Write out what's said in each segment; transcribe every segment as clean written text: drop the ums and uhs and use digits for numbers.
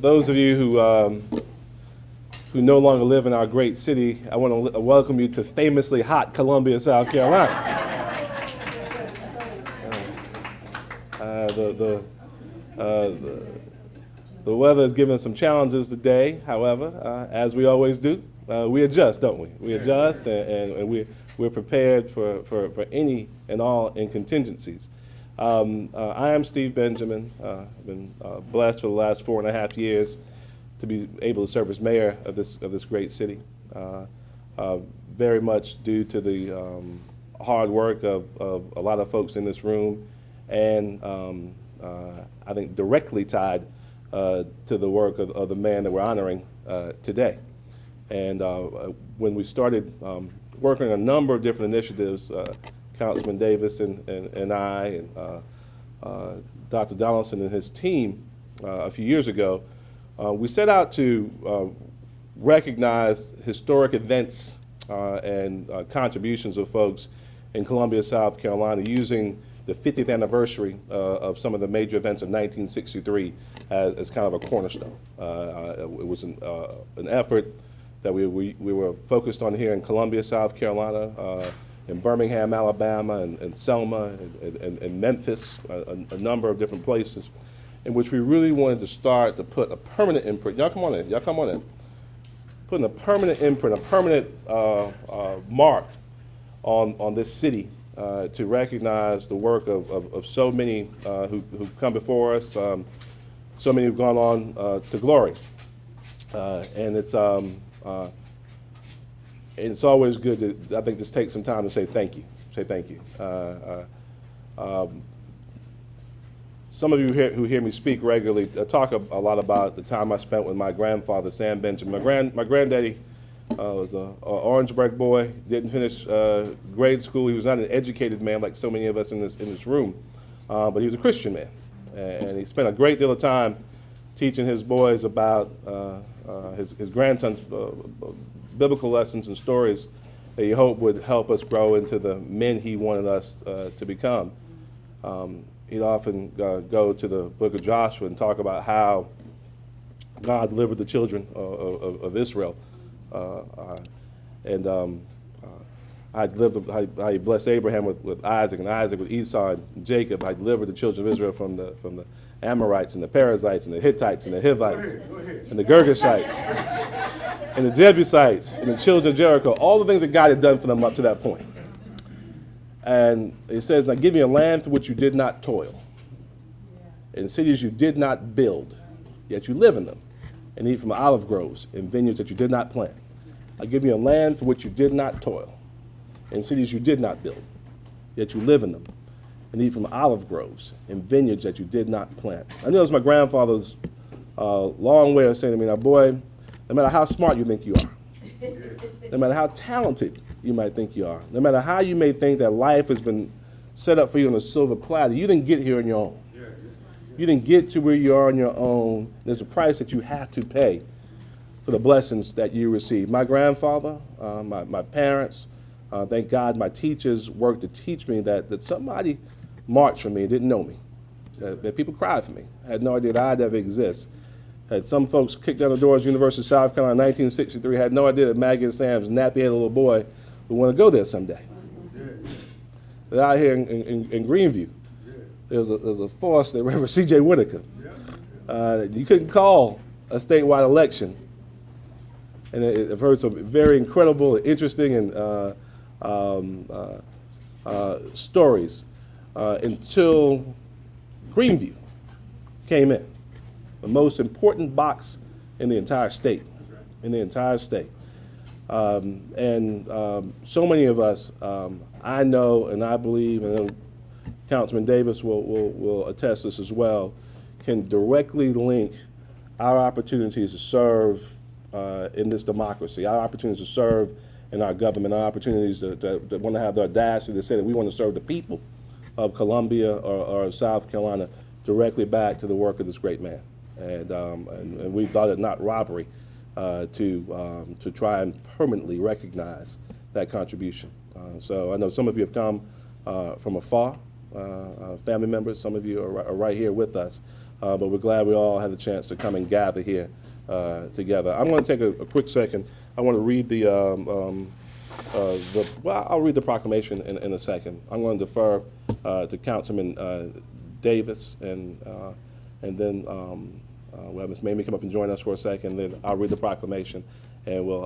those of you who no longer live in our great city, I want to welcome you to famously hot Columbia, South Carolina. The weather has given some challenges today. However, as we always do, we adjust, don't we? We adjust, and we're prepared for any and all contingencies. I am Steve Benjamin. I've been blessed for the last 4.5 years to be able to serve as mayor of this great city. Very much due to the hard work of a lot of folks in this room, and I think directly tied to the work of the man that we're honoring today. And when we started working on a number of different initiatives, Councilman Davis and I and Dr. Donaldson and his team a few years ago, we set out to recognize historic events and contributions of folks in Columbia, South Carolina, using the 50th anniversary of some of the major events of 1963 as kind of a cornerstone. It was an effort that we were focused on here in Columbia, South Carolina, in Birmingham, Alabama, and Selma, and Memphis, a number of different places, in which we really wanted to start to put a permanent imprint. Y'all come on in. Y'all come on in. Putting a permanent imprint, a permanent mark on this city to recognize the work of so many who've come before us, so many who've gone on to glory, and it's always good to, I think, just take some time to say thank you. Say thank you. Some of you who hear me speak regularly talk a lot about the time I spent with my grandfather, Sam Benjamin. My granddaddy was an Orangeburg boy, didn't finish grade school. He was not an educated man like so many of us in this room, but he was a Christian man. And he spent a great deal of time teaching his boys about his grandson's biblical lessons and stories that he hoped would help us grow into the men he wanted us to become. He'd often go to the book of Joshua and talk about how God delivered the children of Israel. How he blessed Abraham with Isaac, and Isaac with Esau and Jacob. I delivered the children of Israel from the Amorites and the Perizzites and the Hittites and the Hivites and the Girgashites and the Jebusites and the children of Jericho, all the things that God had done for them up to that point. And it says, now give you a land for which you did not toil, and cities you did not build, yet you live in them, and eat from olive groves and vineyards that you did not plant. I give you a land for which you did not toil, and cities you did not build, yet you live in them, and eat from olive groves and vineyards that you did not plant. I know it's my grandfather's long way of saying to me, now boy, no matter how smart you think you are, no matter how talented you might think you are, no matter how you may think that life has been set up for you on a silver platter, you didn't get here on your own. You didn't get to where you are on your own. There's a price that you have to pay for the blessings that you receive. My grandfather, my parents, thank God my teachers worked to teach me that somebody marched for me and didn't know me, that people cried for me. I had no idea that I'd ever exist. Had some folks kicked down the doors of University of South Carolina in 1963, had no idea that Maggie and Sam's nappy-headed little boy would want to go there someday. They're out here in Greenview. There's a force that Reverend C.J. Whitaker. You couldn't call a statewide election. And I've heard some very incredible, interesting, and stories until Greenview came in. The most important box in the entire state, so many of us, I know and I believe, and I know Councilman Davis will attest this as well, can directly link our opportunities to serve in this democracy, our opportunities to serve in our government, our opportunities to want to have the audacity to say that we want to serve the people of Columbia or South Carolina directly back to the work of this great man. And we thought it not robbery to try and permanently recognize that contribution. So I know some of you have come from afar, family members, some of you are right here with us. but we're glad we all had the chance to come and gather here together. I'm going to take a quick second. I want to read I'll read the proclamation in a second. I'm going to defer to Councilman Davis, and then we'll have Ms. Mamie come up and join us for a second. Then I'll read the proclamation, and we'll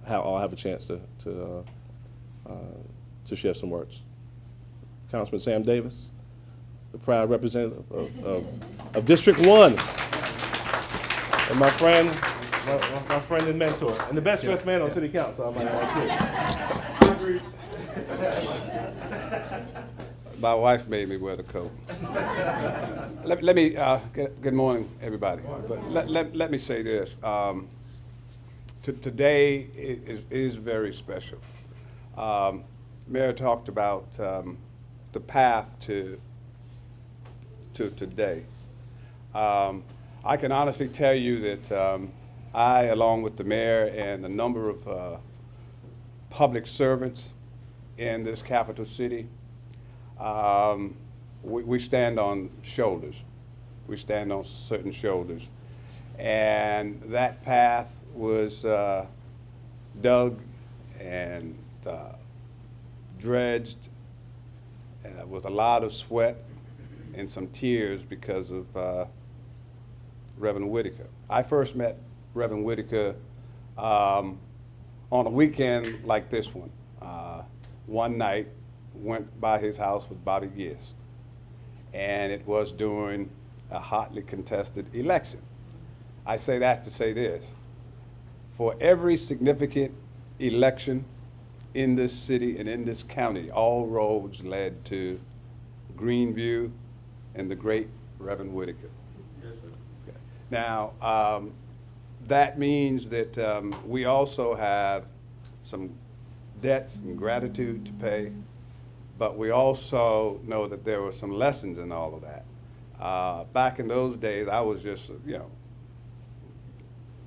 all have a chance to share some words. Councilman Sam Davis, the proud representative of District 1, and my friend and mentor, and the best dressed man on City Council, I might add too. My wife made me wear the coat. Let me, good morning, everybody. But let me say this. Today is very special. Mayor talked about the path to today. I can honestly tell you that I, along with the mayor and a number of public servants in this capital city, we stand on shoulders. We stand on certain shoulders. And that path was dug and dredged with a lot of sweat and some tears because of Reverend Whitaker. I first met Reverend Whitaker on a weekend like this one. One night, went by his house with Bobby Gist, and it was during a hotly contested election. I say that to say this: for every significant election in this city and in this county, all roads led to Greenview and the great Reverend Whitaker. Yes, sir. Okay. Now, that means that we also have some debts and gratitude to pay, but we also know that there were some lessons in all of that. Back in those days, I was just,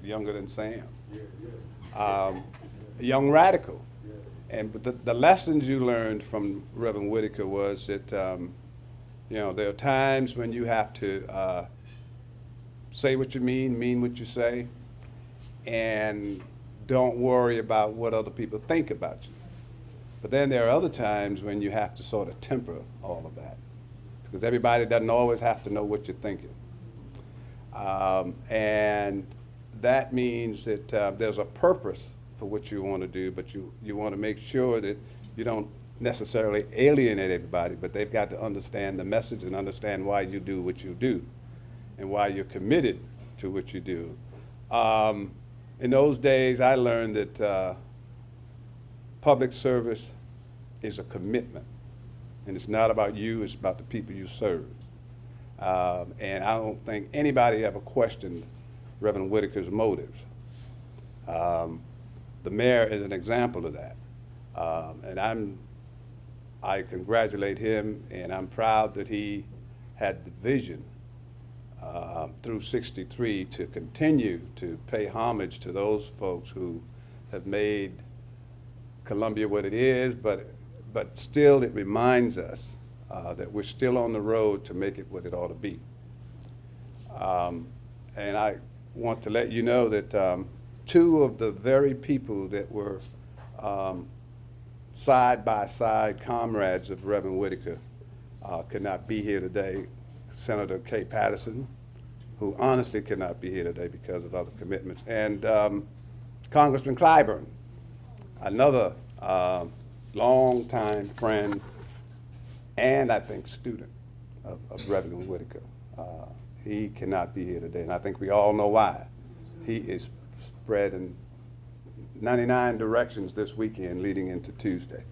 younger than Sam, a young radical. And but the lessons you learned from Reverend Whitaker was that, there are times when you have to say what you mean what you say, and don't worry about what other people think about you. But then there are other times when you have to sort of temper all of that, because everybody doesn't always have to know what you're thinking. And that means that there's a purpose for what you want to do, but you want to make sure that you don't necessarily alienate everybody, but they've got to understand the message and understand why you do what you do and why you're committed to what you do. In those days, I learned that public service is a commitment, and it's not about you, it's about the people you serve. And I don't think anybody ever questioned Reverend Whitaker's motives. The mayor is an example of that. And I congratulate him, and I'm proud that he had the vision through 63 to continue to pay homage to those folks who have made Columbia what it is, but still it reminds us that we're still on the road to make it what it ought to be. And I want to let you know that two of the very people that were side-by-side comrades of Reverend Whitaker could not be here today. Senator Kay Patterson, who honestly could not be here today because of other commitments, and Congressman Clyburn, another longtime friend and I think student of Reverend Whitaker. He cannot be here today, and I think we all know why. He is spread in 99 directions this weekend leading into Tuesday.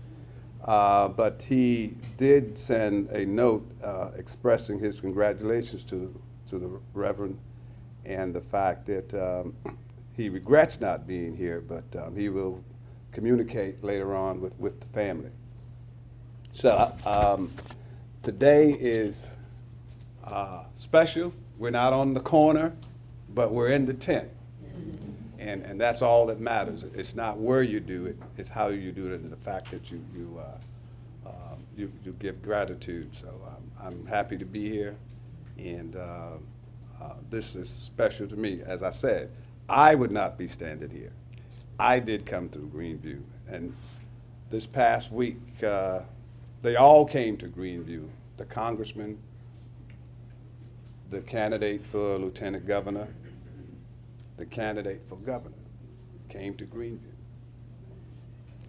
But he did send a note expressing his congratulations to the Reverend, and the fact that he regrets not being here, but he will communicate later on with the family. So today is special. We're not on the corner, but we're in the tent. And that's all that matters. It's not where you do it, it's how you do it, and the fact that you give gratitude. So I'm happy to be here, And this is special to me. As I said, I would not be standing here. I did come through Greenview. And this past week, they all came to Greenview. The congressman, the candidate for lieutenant governor, the candidate for governor came to Greenview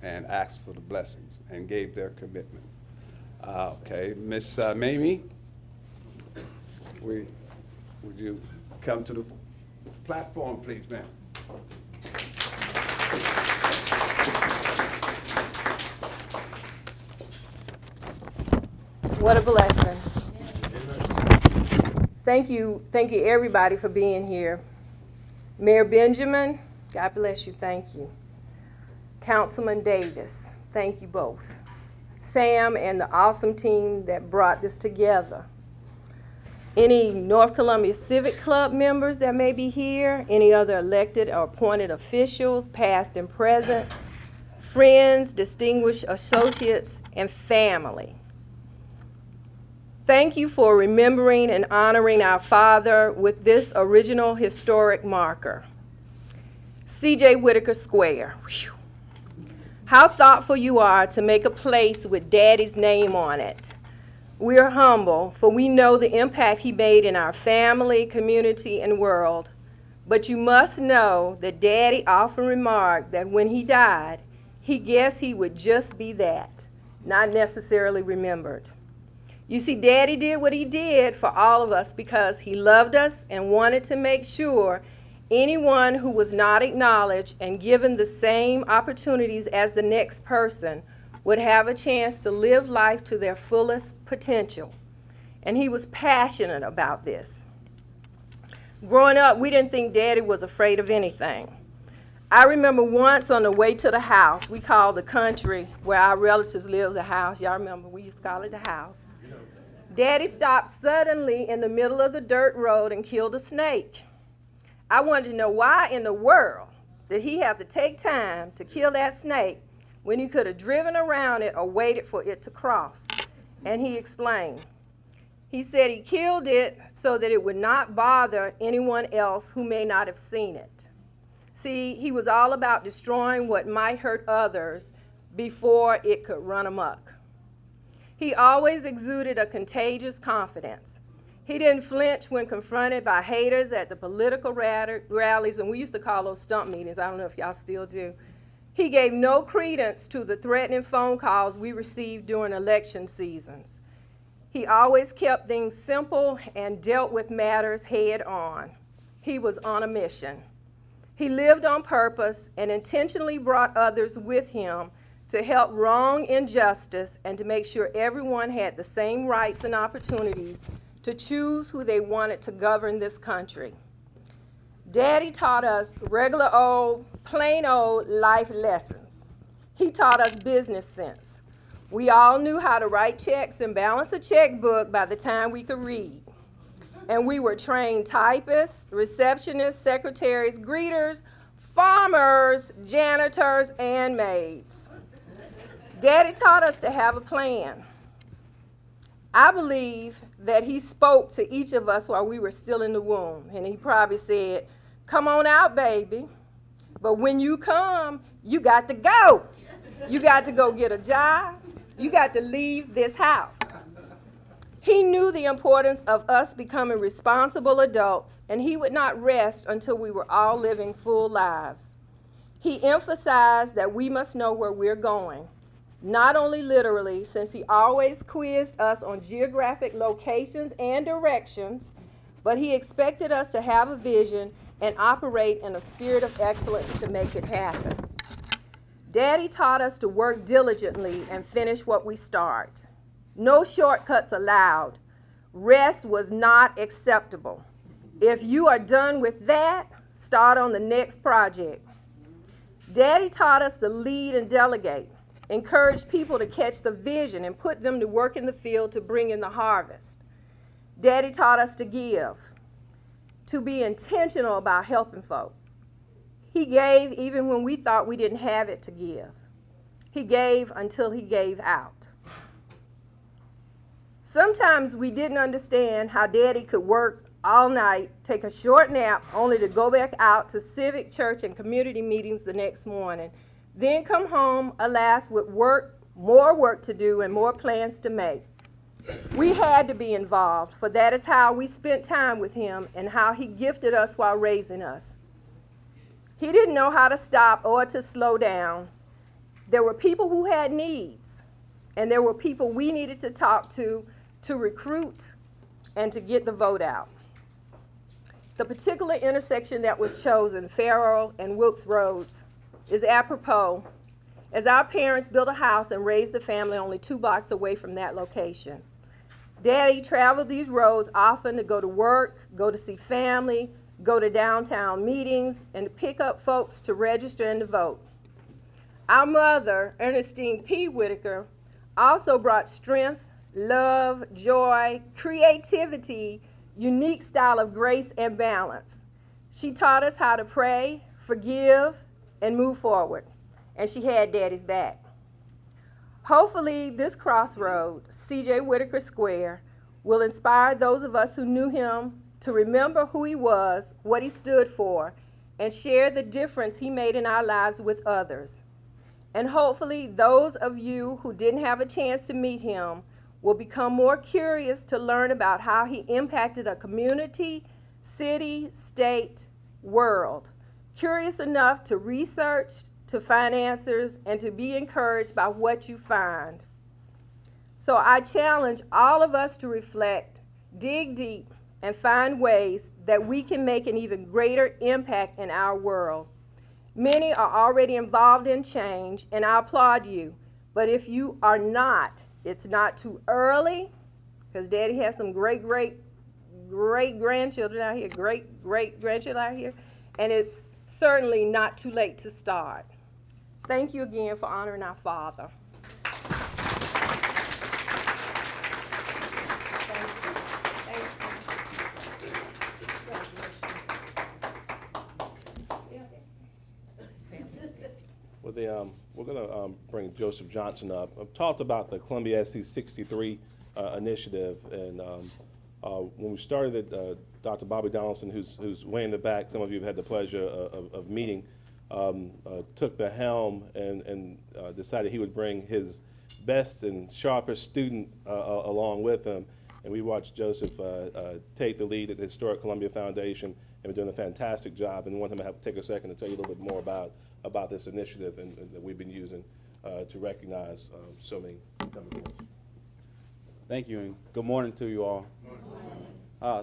and asked for the blessings and gave their commitment. Okay, Miss Mamie, would you come to the platform, please, ma'am? What a blessing. Thank you everybody for being here. Mayor Benjamin, God bless you, thank you. Councilman Davis, thank you both. Sam and the awesome team that brought this together. Any North Columbia Civic Club members that may be here, any other elected or appointed officials, past and present, friends, distinguished associates, and family. Thank you for remembering and honoring our father with this original historic marker. Whitaker Square. Whew. How thoughtful you are to make a place with Daddy's name on it. We are humble, for we know the impact he made in our family, community, and world. But you must know that Daddy often remarked that when he died, he guessed he would just be that, not necessarily remembered. You see, Daddy did what he did for all of us because he loved us and wanted to make sure anyone who was not acknowledged and given the same opportunities as the next person would have a chance to live life to their fullest potential. And he was passionate about this. Growing up, we didn't think Daddy was afraid of anything. I remember once on the way to the house, we called the country where our relatives lived the house. Y'all remember, we used to call it the house. Daddy stopped suddenly in the middle of the dirt road and killed a snake. I wanted to know why in the world did he have to take time to kill that snake when he could have driven around it or waited for it to cross. And he explained. He said he killed it so that it would not bother anyone else who may not have seen it. See, he was all about destroying what might hurt others before it could run amok. He always exuded a contagious confidence. He didn't flinch when confronted by haters at the political rallies, and we used to call those stump meetings. I don't know if y'all still do. He gave no credence to the threatening phone calls we received during election seasons. He always kept things simple and dealt with matters head on. He was on a mission. He lived on purpose and intentionally brought others with him to help wrong injustice and to make sure everyone had the same rights and opportunities to choose who they wanted to govern this country. Daddy taught us regular old, plain old life lessons. He taught us business sense. We all knew how to write checks and balance a checkbook by the time we could read. And we were trained typists, receptionists, secretaries, greeters, farmers, janitors, and maids. Daddy taught us to have a plan. I believe that he spoke to each of us while we were still in the womb, and he probably said, "Come on out, baby. But when you come, you got to go. You got to go get a job. You got to leave this house." He knew the importance of us becoming responsible adults, and he would not rest until we were all living full lives. He emphasized that we must know where we're going. Not only literally, since he always quizzed us on geographic locations and directions, but he expected us to have a vision and operate in a spirit of excellence to make it happen. Daddy taught us to work diligently and finish what we start. No shortcuts allowed. Rest was not acceptable. If you are done with that, start on the next project. Daddy taught us to lead and delegate. Encourage people to catch the vision and put them to work in the field to bring in the harvest. Daddy taught us to give, to be intentional about helping folks. He gave even when we thought we didn't have it to give. He gave until he gave out. Sometimes we didn't understand how Daddy could work all night, take a short nap, only to go back out to civic, church, and community meetings the next morning. Then come home, alas, with more work to do and more plans to make. We had to be involved, for that is how we spent time with him and how he gifted us while raising us. He didn't know how to stop or to slow down. There were people who had needs, and there were people we needed to talk to recruit and to get the vote out. The particular intersection that was chosen, Farrow and Wilkes Roads, is apropos, as our parents built a house and raised a family only 2 blocks away from that location. Daddy traveled these roads often to go to work, go to see family, go to downtown meetings, and to pick up folks to register and to vote. Our mother, Ernestine P. Whitaker, also brought strength, love, joy, creativity, unique style of grace and balance. She taught us how to pray, forgive, and move forward, and she had Daddy's back. Hopefully, this crossroad, C.J. Whitaker Square, will inspire those of us who knew him to remember who he was, what he stood for, and share the difference he made in our lives with others. And hopefully, those of you who didn't have a chance to meet him will become more curious to learn about how he impacted a community, city, state, world. Curious enough to research, to find answers, and to be encouraged by what you find. So I challenge all of us to reflect, dig deep, and find ways that we can make an even greater impact in our world. Many are already involved in change, and I applaud you. But if you are not, it's not too early, because Daddy has some great grandchildren out here, great grandchildren out here, and it's certainly not too late to start. Thank you again for honoring our father. We're going to bring Joseph Johnson up. I've talked about the Columbia SC 63 initiative, and when we started it, Dr. Bobby Donaldson, who's way in the back, some of you have had the pleasure of meeting, took the helm and decided he would bring his best and sharpest student along with him. And we watched Joseph take the lead at the Historic Columbia Foundation, and we're doing a fantastic job, and want him to take a second to tell you a little bit more about this initiative and that we've been using to recognize so many coming forward. Thank you, and good morning to you all.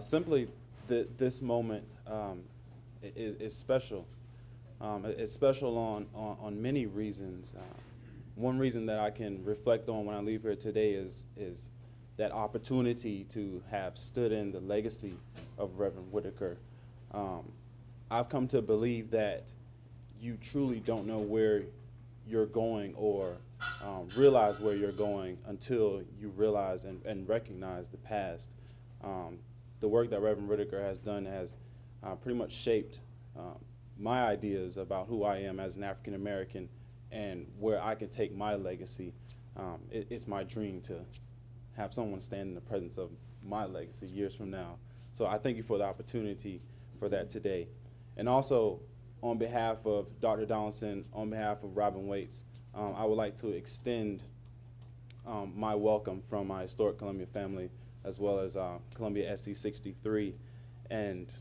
Simply, this moment is special. It's special on many reasons. One reason that I can reflect on when I leave here today is that opportunity to have stood in the legacy of Reverend Whitaker. I've come to believe that you truly don't know where you're going or realize where you're going until you realize and recognize the past. The work that Reverend Whitaker has done has pretty much shaped my ideas about who I am as an African American and where I can take my legacy. It's my dream to have someone stand in the presence of my legacy years from now. So I thank you for the opportunity for that today. And also, on behalf of Dr. Donaldson, on behalf of Robin Waits, I would like to extend my welcome from my historic Columbia family, as well as Columbia SC 63, and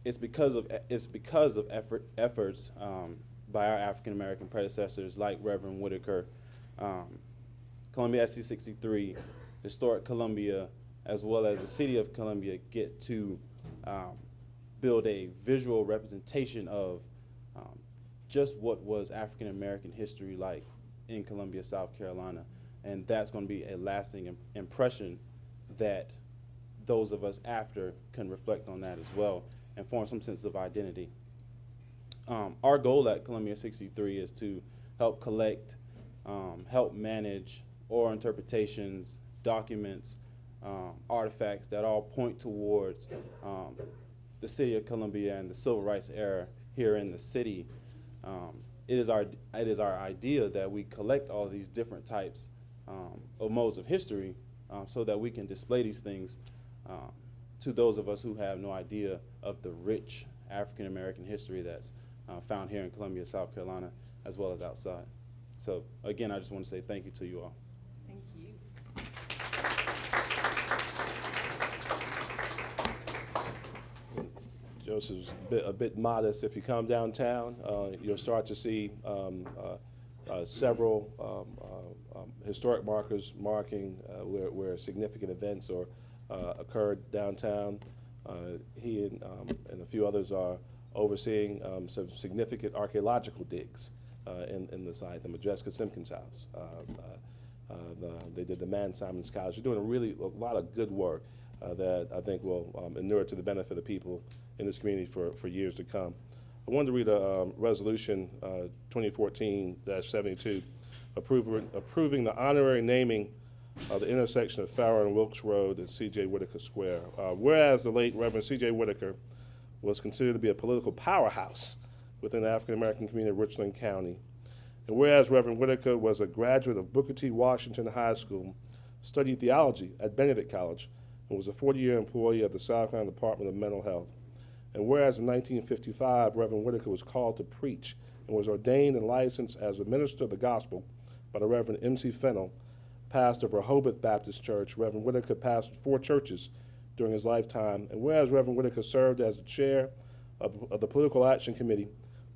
it's because of efforts by our African American predecessors like Reverend Whitaker, Columbia SC 63, historic Columbia, as well as the city of Columbia get to build a visual representation of just what was African American history like in Columbia, South Carolina, and that's going to be a lasting impression that those of us after can reflect on that as well and form some sense of identity. Our goal at Columbia 63 is to help collect, help manage oral interpretations, documents, artifacts that all point towards the city of Columbia and the civil rights era here in the city. It is our idea that we collect all these different types of modes of history so that we can display these things to those of us who have no idea of the rich African American history that's found here in Columbia, South Carolina, as well as outside. So again, I just want to say thank you to you all. Thank you. Joseph's a bit modest. If you come downtown, you'll start to see several historic markers marking where significant events or occurred downtown. He and a few others are overseeing some significant archaeological digs in the site, the Majeska Simpkins house. They did the Man Simon's College. They're doing a lot of good work that I think will inure to the benefit of people in this community for years to come. I wanted to read a resolution 2014-72 approving the honorary naming of the intersection of Farrow and Wilkes Road and C.J. Whitaker Square. Whereas the late Reverend C.J. Whitaker was considered to be a political powerhouse within the African American community of Richland County, and whereas Reverend Whitaker was a graduate of Booker T. Washington High School, studied theology at Benedict College, and was a 40-year employee of the South Carolina Department of Mental Health. And whereas in 1955, Reverend Whitaker was called to preach and was ordained and licensed as a minister of the gospel by the Reverend M.C. Fennell, pastor of Rehoboth Baptist Church. Reverend Whitaker pastored 4 churches during his lifetime. And whereas Reverend Whitaker served as the chair of the Political Action Committee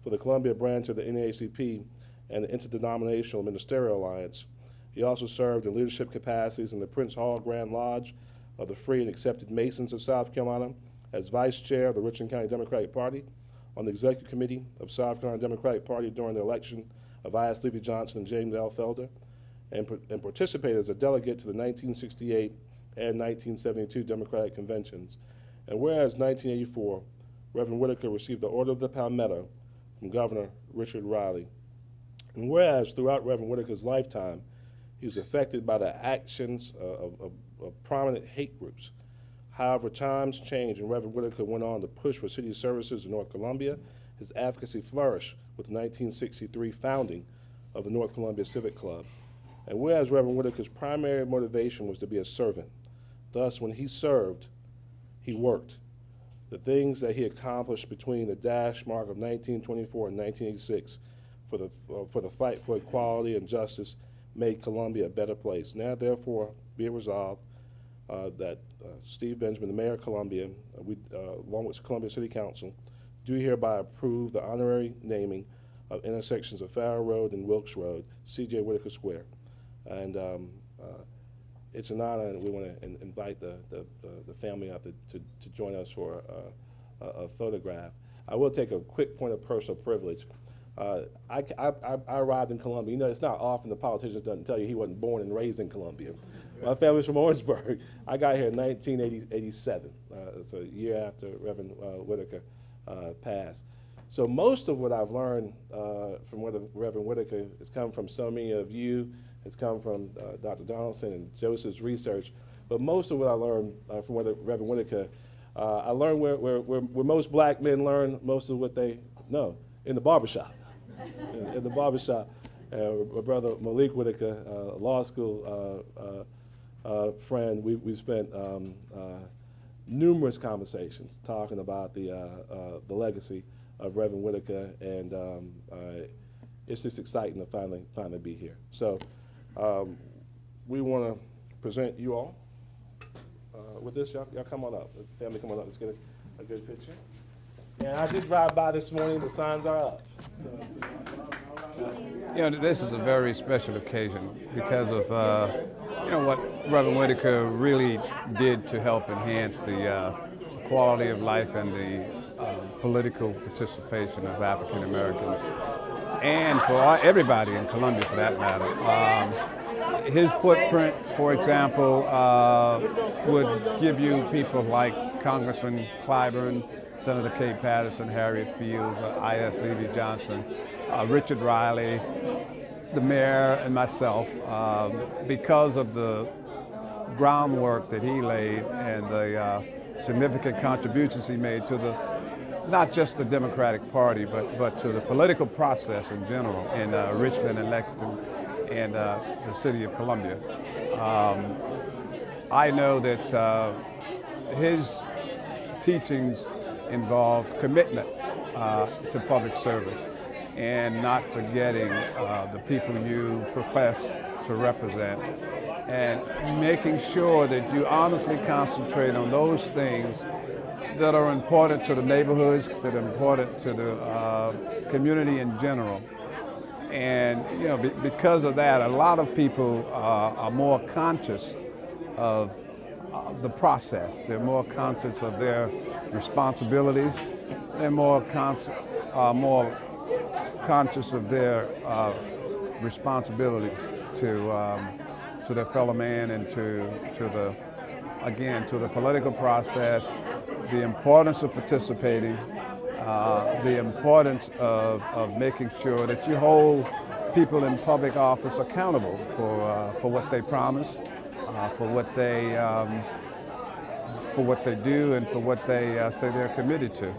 for the Columbia branch of the NAACP and the Interdenominational Ministerial Alliance, he also served in leadership capacities in the Prince Hall Grand Lodge of the Free and Accepted Masons of South Carolina, as vice chair of the Richland County Democratic Party, on the executive committee of South Carolina Democratic Party during the election of I.S. Levy Johnson and James L. Felder, and participated as a delegate to the 1968 and 1972 Democratic conventions. And whereas 1984, Reverend Whitaker received the Order of the Palmetto from Governor Richard Riley. And whereas throughout Reverend Whitaker's lifetime, he was affected by the actions of prominent hate groups. However, times changed, and Reverend Whitaker went on to push for city services in North Columbia. His advocacy flourished with the 1963 founding of the North Columbia Civic Club. And whereas Reverend Whitaker's primary motivation was to be a servant, thus when he served, he worked. The things that he accomplished between the dash mark of 1924 and 1986 for the fight for equality and justice made Columbia a better place. Now, therefore, be it resolved that Steve Benjamin, the mayor of Columbia, along with Columbia City Council, do hereby approve the honorary naming of intersections of Farrow Road and Wilkes Road, C.J. Whitaker Square. And it's an honor, and we want to invite the family up to join us for a photograph. I will take a quick point of personal privilege. I arrived in Columbia. You know, it's not often the politician doesn't tell you he wasn't born and raised in Columbia. My family's from Orangeburg. I got here in 1987, so a year after Reverend Whitaker passed. So most of what I've learned from Reverend Whitaker has come from so many of you. It's come from Dr. Donaldson and Joseph's research. But most of what I learned from Reverend Whitaker, I learned where most black men learn most of what they know, in the barbershop. in the barbershop. My brother Malik Whitaker, law school friend, we spent numerous conversations talking about the legacy of Reverend Whitaker, and it's just exciting to finally be here. So we want to present you all with this. Y'all come on up. The family, come on up. Let's get a good picture. And I did drive by this morning. The signs are up. So, You know, this is a very special occasion because of you know, what Reverend Whitaker really did to help enhance the quality of life and the political participation of African Americans, and for everybody in Columbia for that matter. His footprint, for example, would give you people like Congressman Clyburn, Senator Kay Patterson, Harriet Fields, I.S. Levy Johnson, Richard Riley, the mayor, and myself, because of the groundwork that he laid and the significant contributions he made to not just the Democratic Party, but to the political process in general in Richmond and Lexington and the city of Columbia. I know that his teachings involved commitment to public service and not forgetting the people you profess to represent, and making sure that you honestly concentrate on those things that are important to the neighborhoods, that are important to the community in general. And because of that, a lot of people are more conscious of the process. They're more conscious of their responsibilities. They're more conscious of their responsibilities to their fellow man and to the political process, the importance of participating, the importance of making sure that you hold people in public office accountable for what they promise, for what they do, and for what they say they're committed to.